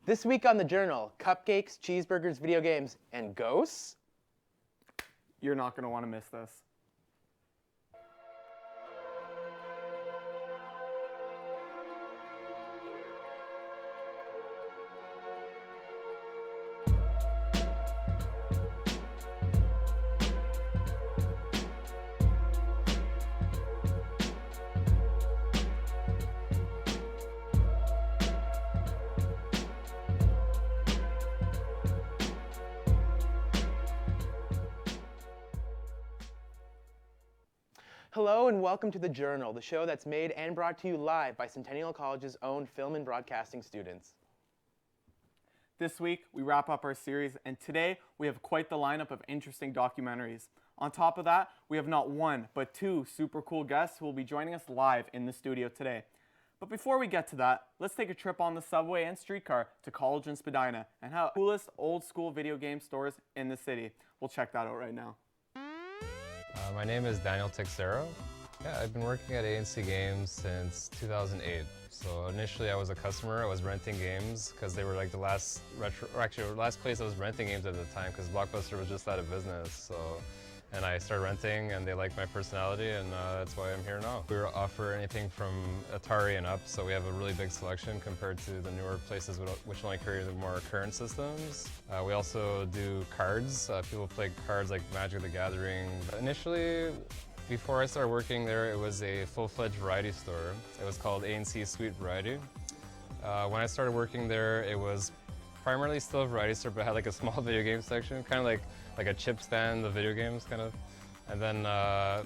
This week on The Journal, cupcakes, cheeseburgers, video games, and ghosts? You're not going to want to miss this. Hello and welcome to The Journal, the show that's made and brought to you live by Centennial College's own film and broadcasting students. This week, we wrap up our series, and today we have quite the lineup of interesting documentaries. On top of that, we have not one, but two super cool guests who will be joining us live in the studio today. But before we get to that, let's take a trip on the subway and streetcar to College and Spadina and have the coolest old school video game stores in the city. We'll check that out right now. My name is Daniel Texero. Yeah, I've been working at ANC Games since 2008. So initially I was a customer. I was renting games because they were like the last last place I was renting games at the time because Blockbuster was just out of business. And I started renting and they liked my personality and that's why I'm here now. We offer anything from Atari and up, so we have a really big selection compared to the newer places which only carry the more current systems. We also do cards. People play cards like Magic the Gathering. Initially, before I started working there, it was a full-fledged variety store. It was called ANC Sweet Variety. When I started working there, it was primarily still a variety store, but had like a small video game section, kind of like a chip stand of video games, kind of. And then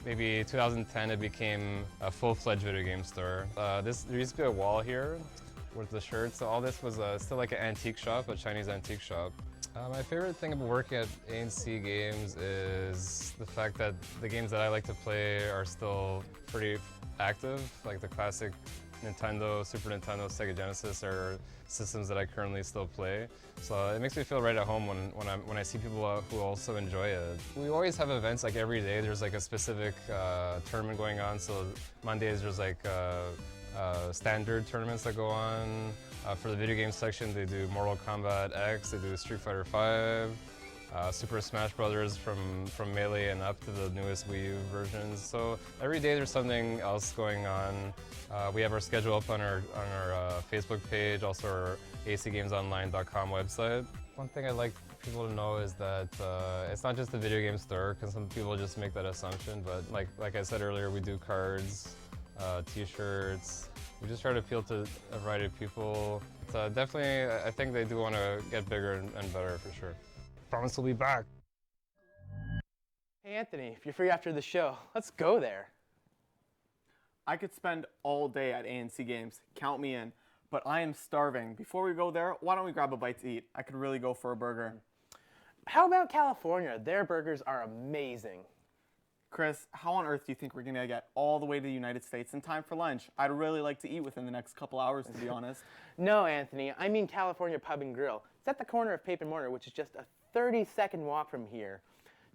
maybe 2010, it became a full-fledged video game store. There used to be a wall here with the shirts. So all this was still like an antique shop, a Chinese antique shop. My favorite thing about working at ANC Games is the fact that the games that I like to play are still pretty active, like the classic Nintendo, Super Nintendo, Sega Genesis are systems that I currently still play. So it makes me feel right at home when I see people who also enjoy it. We always have events like every day. There's like a specific tournament going on. So Mondays there's like standard tournaments that go on. For the video game section, they do Mortal Kombat X, they do Street Fighter V, Super Smash Brothers from Melee and up to the newest Wii U versions. So every day there's something else going on. We have our schedule up on our Facebook page, also our acgamesonline.com website. One thing I'd like people to know is that it's not just a video game store, because some people just make that assumption, but like I said earlier, we do cards, t-shirts. We just try to appeal to a variety of people. So definitely, I think they do want to get bigger and better for sure. Promise we'll be back. Hey Anthony, if you're free after the show, let's go there. I could spend all day at ANC Games, count me in, but I am starving. Before we go there, why don't we grab a bite to eat? I could really go for a burger. How about California? Their burgers are amazing. Chris, how on earth do you think we're going to get all the way to the United States in time for lunch? I'd really like to eat within the next couple hours, to be honest. No, Anthony, I mean California Pub and Grill. It's at the corner of Pape and Mortar, which is just a 30-second walk from here.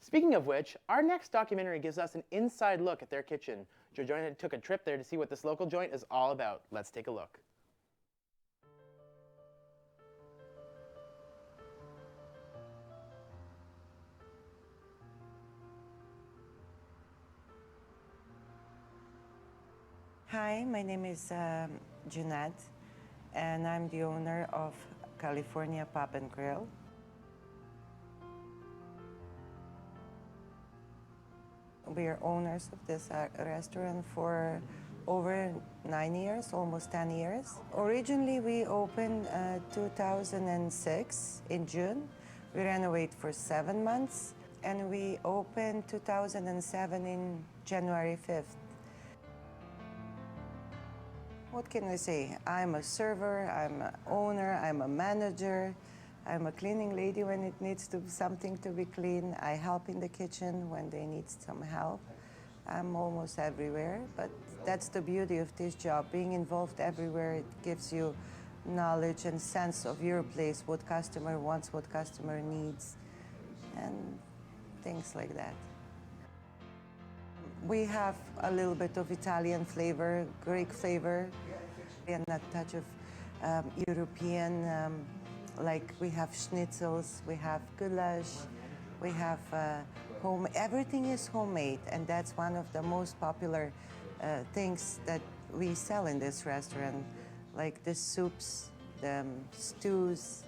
Speaking of which, our next documentary gives us an inside look at their kitchen. Joe took a trip there to see what this local joint is all about. Let's take a look. Hi, my name is Jeanette, and I'm the owner of California Pub and Grill. We are owners of this restaurant for over 9 years, almost 10 years. Originally, we opened 2006 in June. We renovated for 7 months, and we opened 2007 in January 5th. What can I say? I'm a server, I'm an owner, I'm a manager, I'm a cleaning lady when it needs something to be clean. I help in the kitchen when they need some help. I'm almost everywhere, but that's the beauty of this job. Being involved everywhere, it gives you knowledge and sense of your place, what customer wants, what customer needs, and things like that. We have a little bit of Italian flavor, Greek flavor, and a touch of European Like we have schnitzels, we have goulash, we have everything is homemade, and that's one of the most popular things that we sell in this restaurant, like the soups, the stews,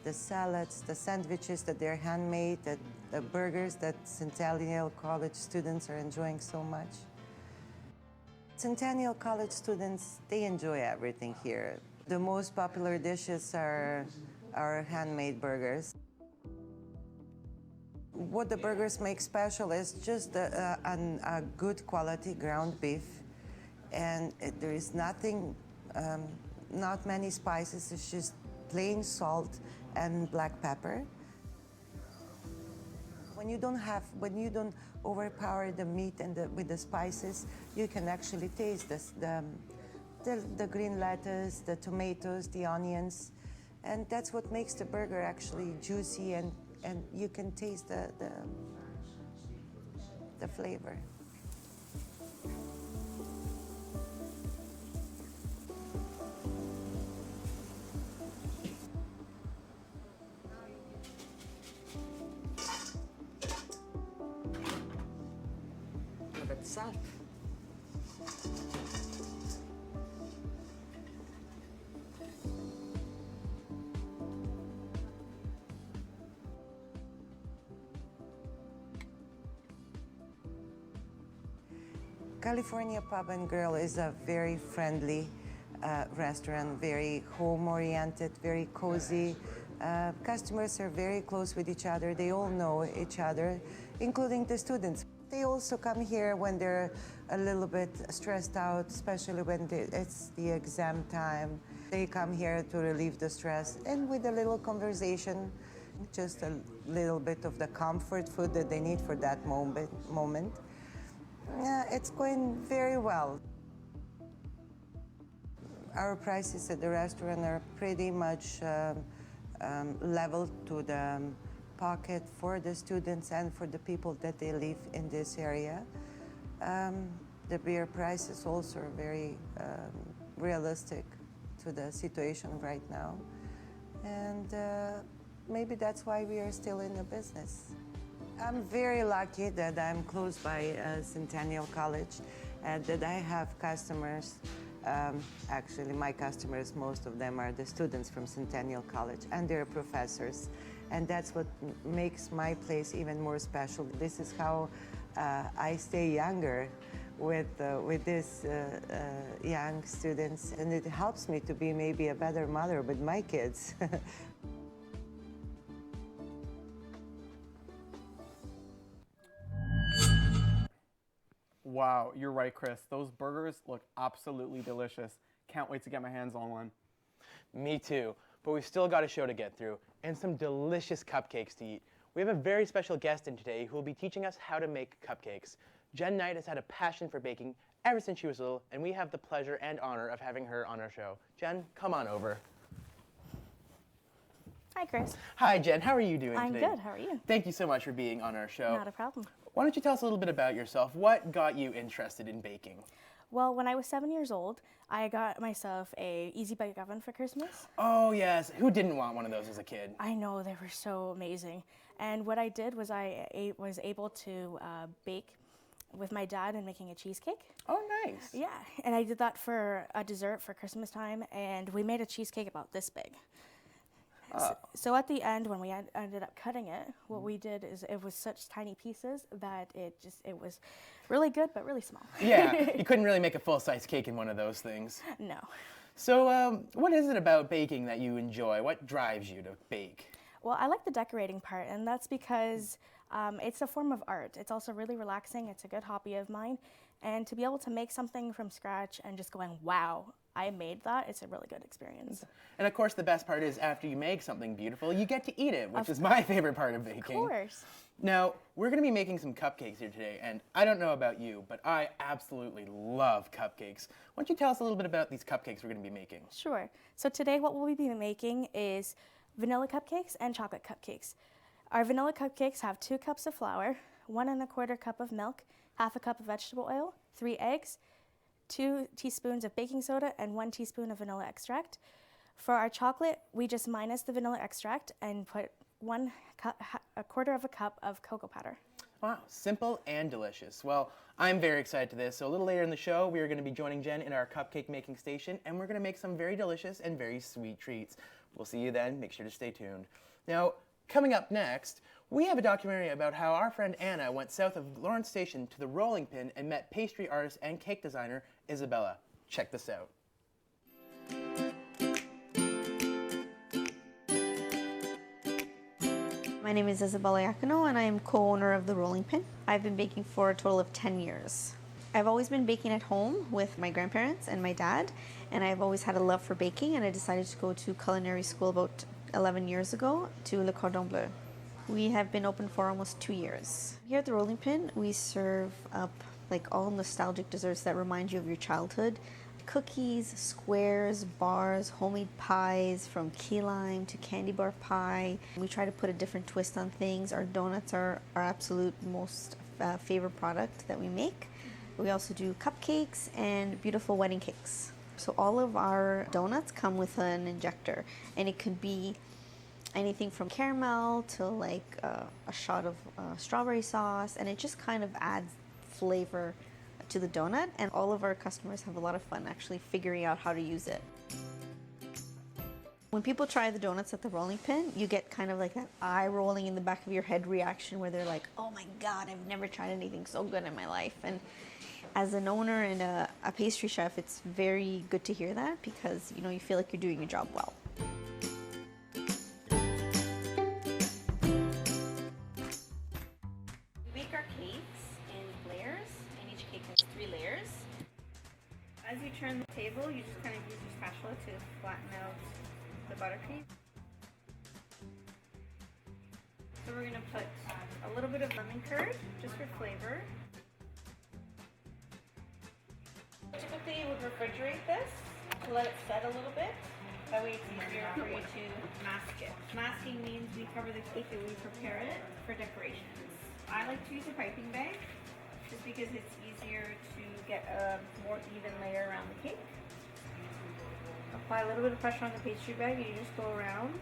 the salads, the sandwiches that they're handmade, the burgers that Centennial College students are enjoying so much. Centennial College students, they enjoy everything here. The most popular dishes are our handmade burgers. What the burgers make special is just a good quality ground beef, and there is nothing, not many spices, it's just plain salt and black pepper. When you don't overpower the meat with the spices, you can actually taste the green lettuce, the tomatoes, the onions, and that's what makes the burger actually juicy, and you can taste the flavor. Salt. California Pub and Grill is a very friendly restaurant, very home-oriented, very cozy. Customers are very close with each other. They all know each other, including the students. They also come here when they're a little bit stressed out, especially when it's the exam time. They come here to relieve the stress, and with a little conversation, just a little bit of the comfort food that they need for that moment. It's going very well. Our prices at the restaurant are pretty much level to the pocket for the students and for the people that they live in this area. The beer prices also are very realistic to the situation right now. And maybe that's why we are still in the business. I'm very lucky that I'm close by Centennial College and that I have customers. Actually, my customers, most of them are the students from Centennial College and their professors. And that's what makes my place even more special. This is how I stay younger with these young students, and it helps me to be maybe a better mother with my kids. Wow, you're right, Chris. Those burgers look absolutely delicious. Can't wait to get my hands on one. Me too, but we've still got a show to get through and some delicious cupcakes to eat. We have a very special guest in today who will be teaching us how to make cupcakes. Jen Knight has had a passion for baking ever since she was little, and we have the pleasure and honor of having her on our show. Jen, come on over. Hi, Chris. Hi, Jen. How are you doing I'm today? good. How are you? Thank you so much for being on our show. Not a problem. Why don't you tell us a little bit about yourself? What got you interested in baking? Well, when I was 7 years old, I got myself a Easy Bake Oven for Christmas. Oh, yes. Who didn't want one of those as a kid? I know, they were so amazing. And what I did was I was able to bake with my dad and making a cheesecake. Oh, nice. Yeah, and I did that for a dessert for Christmas time, and we made a cheesecake about this big. So at the end, when we ended up cutting it, what we did is it was such tiny pieces that it was really good, but really small. Yeah, you couldn't really make a full-size cake in one of those things. No. So what is it about baking that you enjoy? What drives you to bake? Well, I like the decorating part, and that's because it's a form of art. It's also really relaxing. It's a good hobby of mine. And to be able to make something from scratch and just going, wow, I made that, it's a really good experience. And of course, the best part is after you make something beautiful, you get to eat it, which is my favorite part of baking. Of course. Now, we're going to be making some cupcakes here today, and I don't know about you, but I absolutely love cupcakes. Why don't you tell us a little bit about these cupcakes we're going to be making? Sure. So today what we'll be making is vanilla cupcakes and chocolate cupcakes. Our vanilla cupcakes have 2 cups of flour, 1 1/4 cup of milk, half a cup of vegetable oil, 3 eggs, 2 teaspoons of baking soda, and 1 teaspoon of vanilla extract. For our chocolate, we just minus the vanilla extract and put a quarter of a cup of cocoa powder. Wow, simple and delicious. Well, I'm very excited to this. So a little later in the show, we are going to be joining Jen in our cupcake making station, and we're going to make some very delicious and very sweet treats. We'll see you then. Make sure to stay tuned. Now, coming up next, we have a documentary about how our friend Anna went south of Lawrence Station to the rolling pin and met pastry artist and cake designer Isabella. Check this out. My name is Isabella Iacono and I am co-owner of The Rolling Pin. I've been baking for a total of 10 years. I've always been baking at home with my grandparents and my dad, and I've always had a love for baking, and I decided to go to culinary school about 11 years ago to Le Cordon Bleu. We have been open for almost 2 years. Here at The Rolling Pin, we serve up like all nostalgic desserts that remind you of your childhood. Cookies, squares, bars, homemade pies, from key lime to candy bar pie. We try to put a different twist on things. Our donuts are our absolute most favorite product that we make. We also do cupcakes and beautiful wedding cakes. So all of our donuts come with an injector, and it could be anything from caramel to like a shot of strawberry sauce, and it just kind of adds flavor to the donut, and all of our customers have a lot of fun actually figuring out how to use it. When people try the donuts at the Rolling Pin, you get kind of like that eye rolling in the back of your head reaction where they're like, oh my God, I've never tried anything so good in my life. And as an owner and a pastry chef, it's very good to hear that, because you know, you feel like you're doing your job well. We make our cakes in layers, and each cake has 3 layers. As you turn the table, you just kind of use your spatula to flatten out the buttercream. So we're going to put a little bit of lemon curd, just for flavor. Typically you would refrigerate this to let it set a little bit. That way it's easier for you to mask it. Masking means we cover the cake and we prepare it for decorations. I like to use a piping bag just because it's easier to get a more even layer around the cake. Apply a little bit of pressure on the pastry bag and you just go around.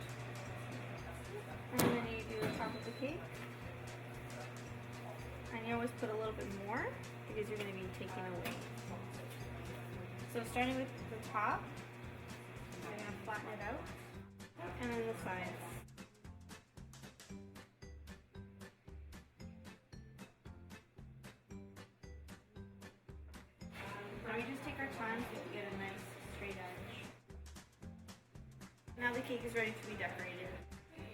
And then you do the top of the cake. And you always put a little bit more because you're going to be taking away. So starting with the top, I'm going to flatten it out, and then the sides. Now we just take our time to get a nice straight edge. Now the cake is ready to be decorated.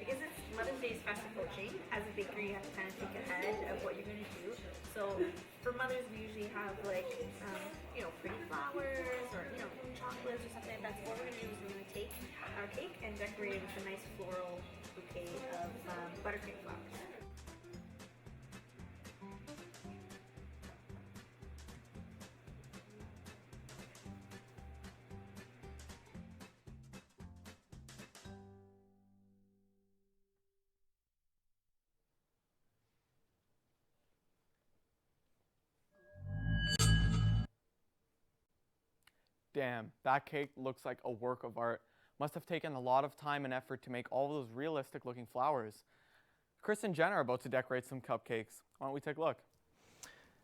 Because it's Mother's Day is fast approaching, as a baker you have to kind of think ahead of what you're going to do. So for mothers we usually have like, pretty flowers or, chocolates or something like that. So what we're going to do is we're going to take our cake and decorate it with a nice floral bouquet of buttercream flowers. Damn, that cake looks like a work of art. Must have taken a lot of time and effort to make all those realistic looking flowers. Chris and Jen are about to decorate some cupcakes. Why don't we take a look?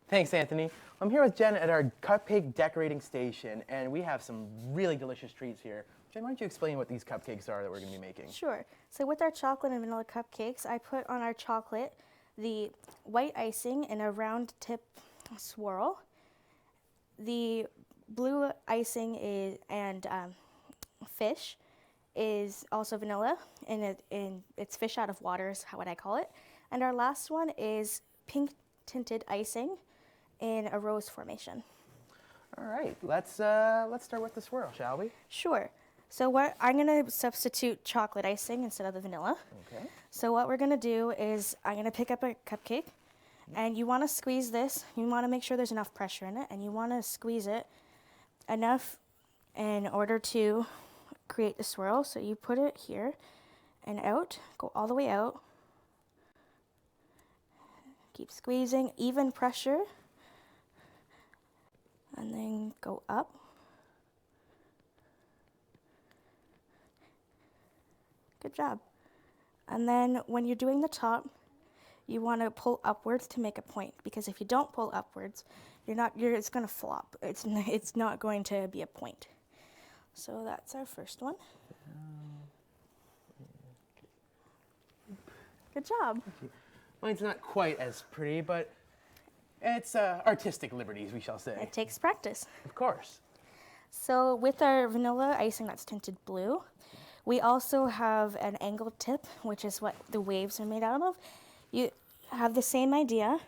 Thanks, Anthony. I'm here with Jen at our cupcake decorating station, and we have some really delicious treats here. Jen, why don't you explain what these cupcakes are that we're going to be making? Sure. So with our chocolate and vanilla cupcakes, I put on our chocolate the white icing in a round tip swirl. The blue icing is fish is also vanilla, and it's fish out of water is what I call it. And our last one is pink tinted icing in a rose formation. All right, let's start with the swirl, shall we? Sure. So I'm going to substitute chocolate icing instead of the vanilla. Okay. So what we're going to do is I'm going to pick up a cupcake, and you want to squeeze this. You want to make sure there's enough pressure in it, and you want to squeeze it enough in order to create the swirl. So you put it here and out, go all the way out. Keep squeezing, even pressure, and then go up. Good job. And then when you're doing the top, you want to pull upwards to make a point, because if you don't pull upwards, it's going to flop. It's not going to be a point. So that's our first one. Good job. Mine's not quite as pretty, but it's artistic liberties, we shall say. It takes practice. Of course. So with our vanilla icing that's tinted blue, we also have an angled tip, which is what the waves are made out of. You have the same idea.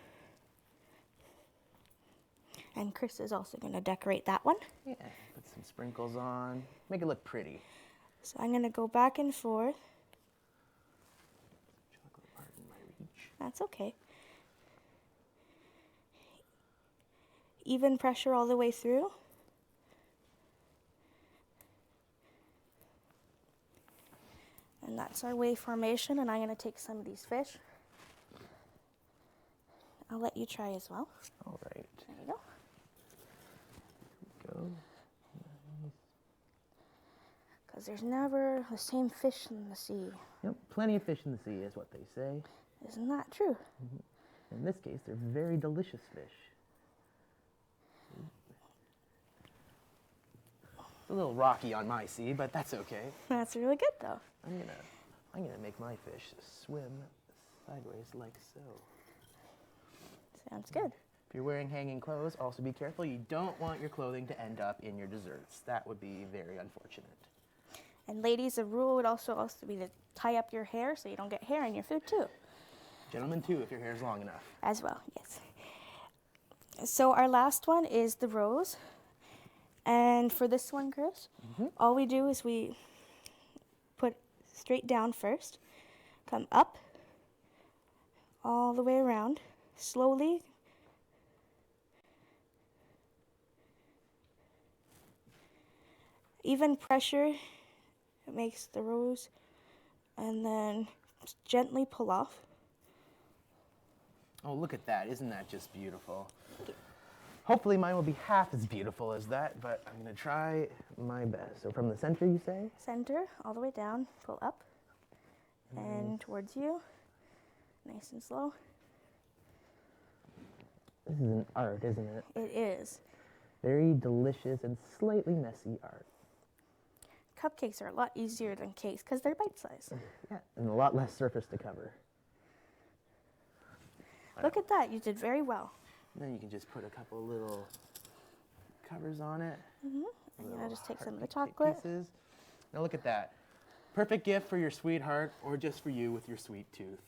And Chris is also going to decorate that one. Yeah, put some sprinkles on, make it look pretty. So I'm going to go back and forth. Chocolate part in my reach. That's okay. Even pressure all the way through. And that's our wave formation, and I'm going to take some of these fish. I'll let you try as well. All right. There you go. Go. Because there's never the same fish in the sea. Yep, plenty of fish in the sea is what they say. Isn't that true? In this case, they're very delicious fish. It's a little rocky on my sea, but that's okay. That's really good, though. I'm gonna make my fish swim sideways like so. Sounds good. If you're wearing hanging clothes, also be careful. You don't want your clothing to end up in your desserts. That would be very unfortunate. And ladies, a rule would also be to tie up your hair so you don't get hair in your food, too. Gentlemen, too, if your hair is long enough. As well, yes. So our last one is the rose. And for this one, Chris, all we do is we put straight down first, come up, all the way around, slowly. Even pressure, it makes the rose, and then just gently pull off. Oh, look at that. Isn't that just beautiful? Hopefully mine will be half as beautiful as that, but I'm going to try my best. So from the center, you say? Center, all the way down, pull up, and towards you, nice and slow. This is an art, isn't it? It is. Very delicious and slightly messy art. Cupcakes are a lot easier than cakes because they're bite-sized. Yeah, and a lot less surface to cover. Look at that, you did very well. And then you can just put a couple little covers on it. And Little I'll just take some of the heart-shaped chocolate. pieces. Now look at that. Perfect gift for your sweetheart or just for you with your sweet tooth.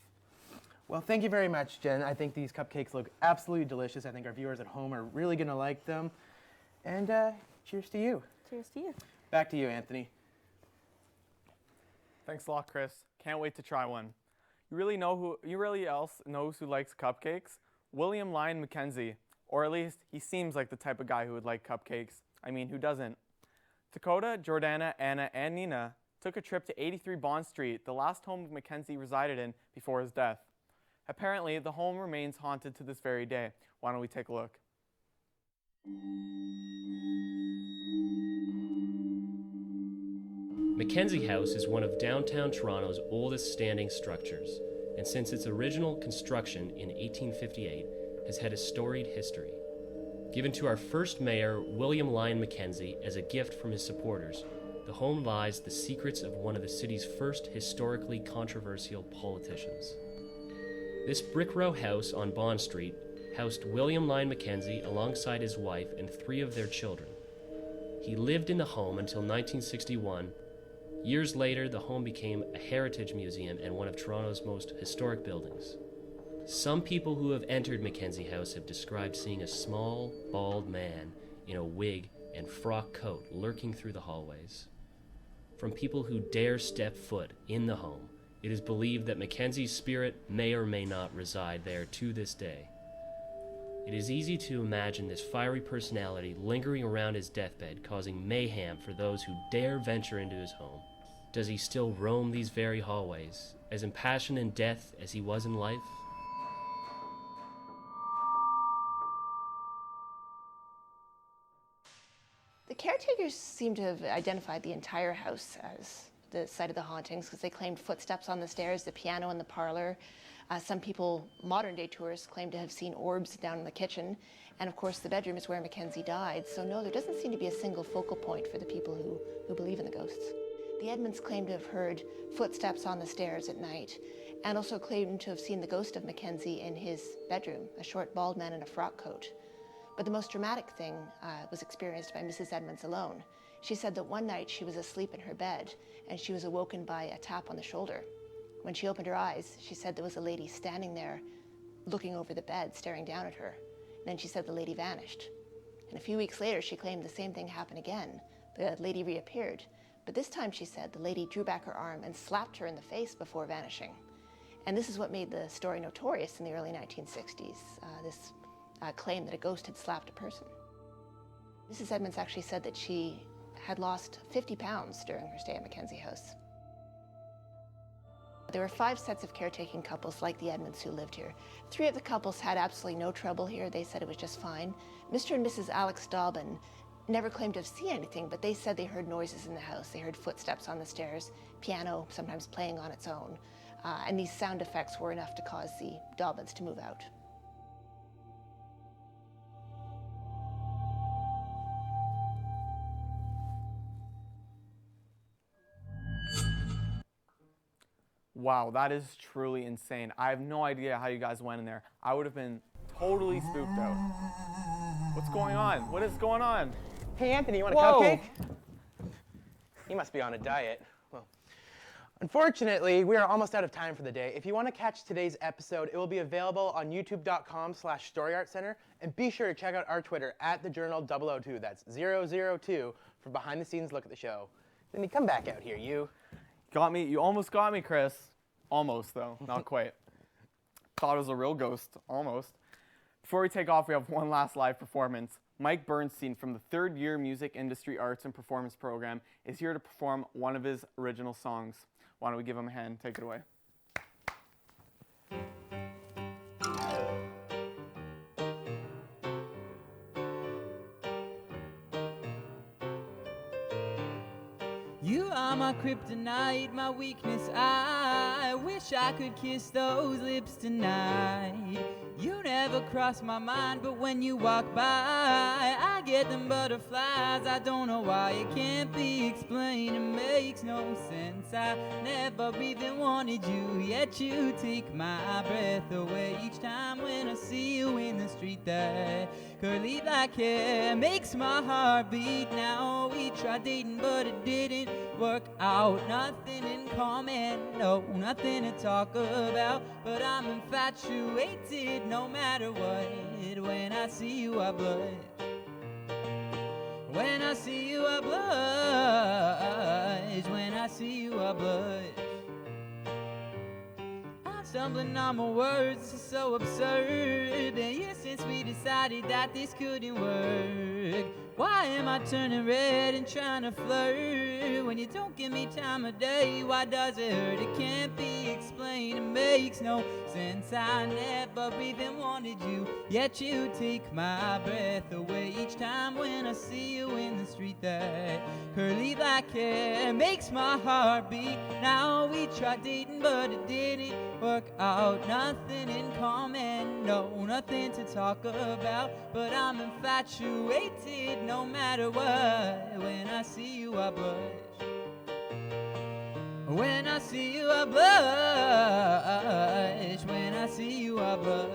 Well, thank you very much, Jen. I think these cupcakes look absolutely delicious. I think our viewers at home are really going to like them. And cheers to you. Cheers to you. Back to you, Anthony. Thanks a lot, Chris. Can't wait to try one. You really else knows who likes cupcakes? William Lyon Mackenzie, or at least he seems like the type of guy who would like cupcakes. I mean, who doesn't? Dakota, Jordana, Anna, and Nina took a trip to 83 Bond Street, the last home Mackenzie resided in before his death. Apparently, the home remains haunted to this very day. Why don't we take a look? Mackenzie House is one of downtown Toronto's oldest standing structures, and since its original construction in 1858 has had a storied history. Given to our first mayor, William Lyon Mackenzie, as a gift from his supporters, the home lies the secrets of one of the city's first historically controversial politicians. This brick row house on Bond Street housed William Lyon Mackenzie alongside his wife and 3 of their children. He lived in the home until 1961. Years later, the home became a heritage museum and one of Toronto's most historic buildings. Some people who have entered Mackenzie House have described seeing a small, bald man in a wig and frock coat lurking through the hallways. From people who dare step foot in the home, it is believed that Mackenzie's spirit may or may not reside there to this day. It is easy to imagine this fiery personality lingering around his deathbed, causing mayhem for those who dare venture into his home. Does he still roam these very hallways, as impassioned in death as he was in life? The caretakers seem to have identified the entire house as the site of the hauntings because they claimed footsteps on the stairs, the piano in the parlor. Some people, modern-day tourists, claim to have seen orbs down in the kitchen. And of course, the bedroom is where Mackenzie died. So no, there doesn't seem to be a single focal point for the people who believe in the ghosts. The Edmonds claim to have heard footsteps on the stairs at night, and also claimed to have seen the ghost of Mackenzie in his bedroom, a short bald man in a frock coat. But the most dramatic thing was experienced by Mrs. Edmonds alone. She said that one night she was asleep in her bed, and she was awoken by a tap on the shoulder. When she opened her eyes, she said there was a lady standing there, looking over the bed, staring down at her. And then she said the lady vanished. And a few weeks later, she claimed the same thing happened again. The lady reappeared. But this time, she said, the lady drew back her arm and slapped her in the face before vanishing. And this is what made the story notorious in the early 1960s, this claim that a ghost had slapped a person. Mrs. Edmonds actually said that she had lost 50 pounds during her stay at Mackenzie House. There were 5 sets of caretaking couples like the Edmonds who lived here. 3 of the couples had absolutely no trouble here. They said it was just fine. Mr. and Mrs. Alex Dobbin never claimed to have seen anything, but they said they heard noises in the house. They heard footsteps on the stairs, piano sometimes playing on its own. And these sound effects were enough to cause the Dobbins to move out. Wow, that is truly insane. I have no idea how you guys went in there. I would have been totally spooked out. What's going on? What is going on? Hey, Anthony, you want a Whoa. cupcake? You must be on a diet. Well, unfortunately, we are almost out of time for the day. If you want to catch today's episode, it will be available on youtube.com/StoryArtCenter. And be sure to check out our Twitter @thejournal002. That's 002 for behind-the-scenes look at the show. Then you come back out here, you. Got me. You almost got me, Chris. Almost, though. Not quite. Thought it was a real ghost. Almost. Before we take off, we have one last live performance. Mike Bernstein from the 3rd year Music Industry Arts and Performance Program is here to perform one of his original songs. Why don't we give him a hand? Take it away. You are my kryptonite, my weakness. I wish I could kiss those lips tonight. You never cross my mind, but when you walk by, I get them butterflies. I don't know why, it can't be explained. It makes no sense. I never even wanted you, yet you take my breath away each time when I see you in the street. That curly black hair makes my heart beat. Now we tried dating, but it didn't work out. Nothing in common, no, nothing to talk about. But I'm infatuated no matter what. When I see you, I blush. When I see you, I blush. When I see you, I blush. I'm stumbling on my words, it's so absurd. Been years since we decided that this couldn't work. Why am I turning red and trying to flirt? When you don't give me time of day, why does it hurt? It can't be explained, it makes no sense. I never even wanted you, yet you take my breath away each time when I see you in the street. That curly black hair makes my heart beat. Now we tried dating, but it didn't work out. Nothing in common, no, nothing to talk about. But I'm infatuated no matter what. When I see you, I blush. When I see you, I blush. When I see you, I blush.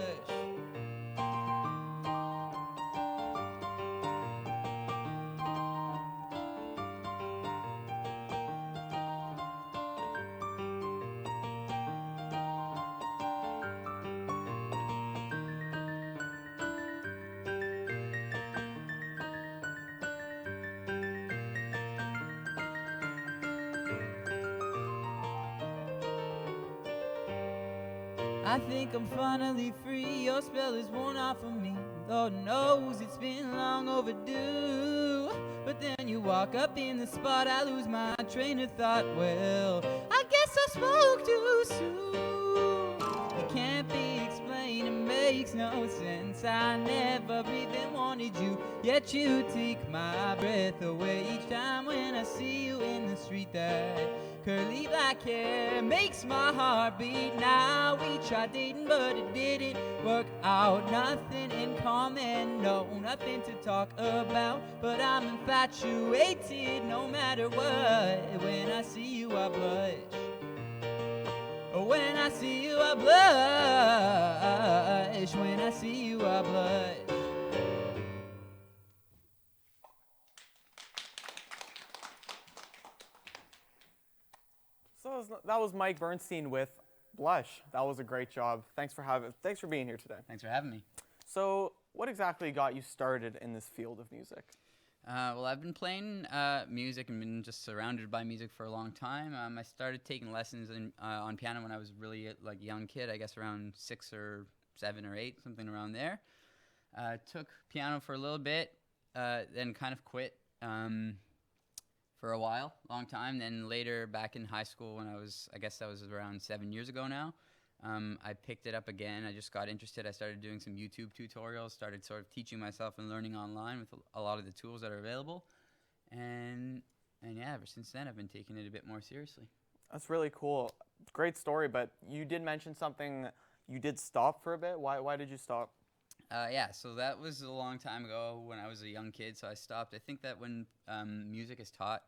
I think I'm finally free, your spell is worn off of me. Lord knows it's been long overdue. But then you walk up in the spot, I lose my train of thought. Well, I guess I spoke too soon. It can't be explained, it makes no sense. I never even wanted you, yet you take my breath away each time when I see you in the street. That Curly black hair makes my heart beat. Now we tried dating, but it didn't work out. Nothing in common, no, nothing to talk about. But I'm infatuated no matter what. When I see you, I blush. When I see you, I blush. When I see you, I blush. So that was Mike Bernstein with Blush. That was a great job. Thanks for being here today. Thanks for having me. So what exactly got you started in this field of music? Well, I've been playing music and been just surrounded by music for a long time. I started taking lessons on piano when I was really like a young kid, I guess around 6 or 7 or 8, something around there. Took piano for a little bit, then kind of quit for a while, long time. Then later back in high school when I guess that was around 7 years ago now, I picked it up again. I just got interested. I started doing some YouTube tutorials, started sort of teaching myself and learning online with a lot of the tools that are available. And yeah, ever since then I've been taking it a bit more seriously. That's really cool. Great story, but you did mention something, you did stop for a bit. Why did you stop? Yeah, so that was a long time ago when I was a young kid, so I stopped. I think that when music is taught,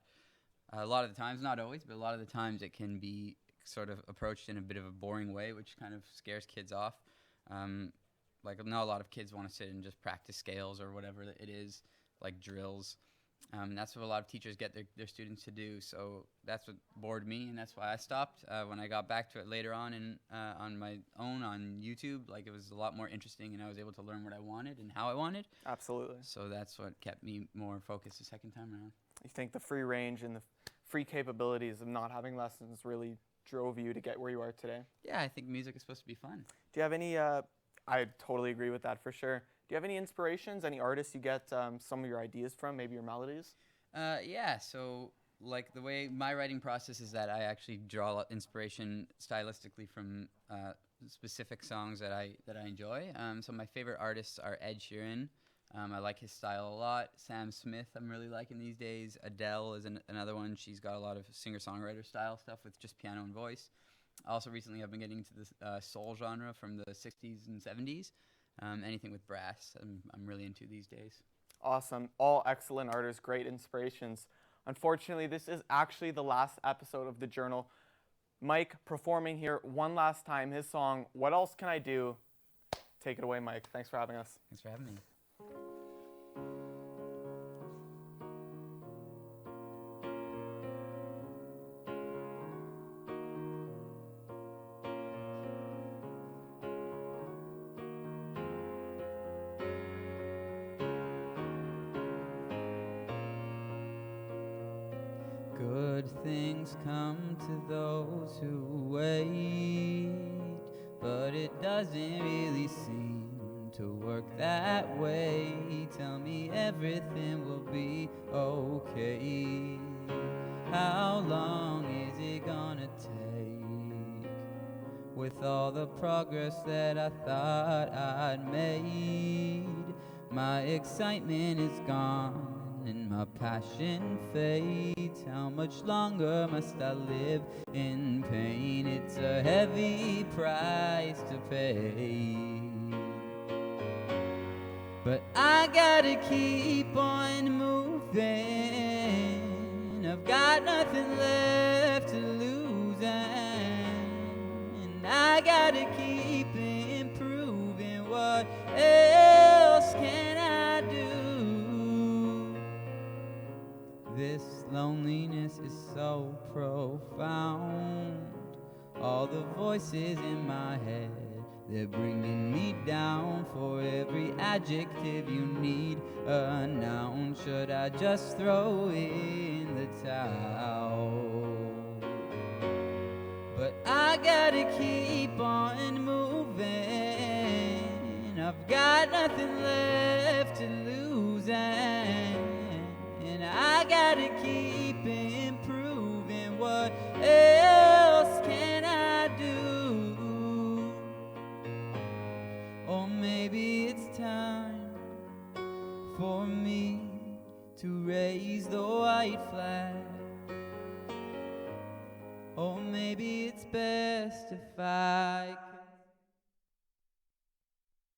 a lot of the times, not always, but a lot of the times it can be sort of approached in a bit of a boring way, which kind of scares kids off. Like, not a lot of kids want to sit and just practice scales or whatever it is, like drills. That's what a lot of teachers get their students to do, so that's what bored me, and that's why I stopped. When I got back to it later on on my own on YouTube, like, it was a lot more interesting, and I was able to learn what I wanted and how I wanted. Absolutely. So that's what kept me more focused the second time around. You think the free range and the free capabilities of not having lessons really drove you to get where you are today? Yeah, I think music is supposed to be fun. Do you have any, I totally agree with that for sure. Do you have any inspirations, any artists you get some of your ideas from, maybe your melodies? Yeah, so like the way my writing process is that I actually draw inspiration stylistically from specific songs that I enjoy. So my favorite artists are Ed Sheeran. I like his style a lot. Sam Smith I'm really liking these days. Adele is another one. She's got a lot of singer-songwriter style stuff with just piano and voice. Also recently I've been getting into the soul genre from the 60s and 70s. Anything with brass I'm really into these days. Awesome. All excellent artists, great inspirations. Unfortunately, this is actually the last episode of The Journal. Mike performing here one last time his song, What Else Can I Do? Take it away, Mike. Thanks for having us. Thanks for having me. Good things come to those who wait, but it doesn't really seem to work that way. Tell me everything will be okay. How long is it gonna take? With all the progress that I thought I'd made, my excitement is gone and my passion fades. How much longer must I live in pain? It's a heavy price to pay, but I gotta keep on moving. I've got nothing left to lose, and I gotta keep improving. What else can I do? This loneliness is so profound. All the voices in my head, they're bringing me down. For every adjective you need a noun. Should I just throw in the towel? But I gotta keep on moving. I've got nothing left to lose, and I gotta keep improving. What else can I do? Or maybe it's time for me to raise the white flag it's best if I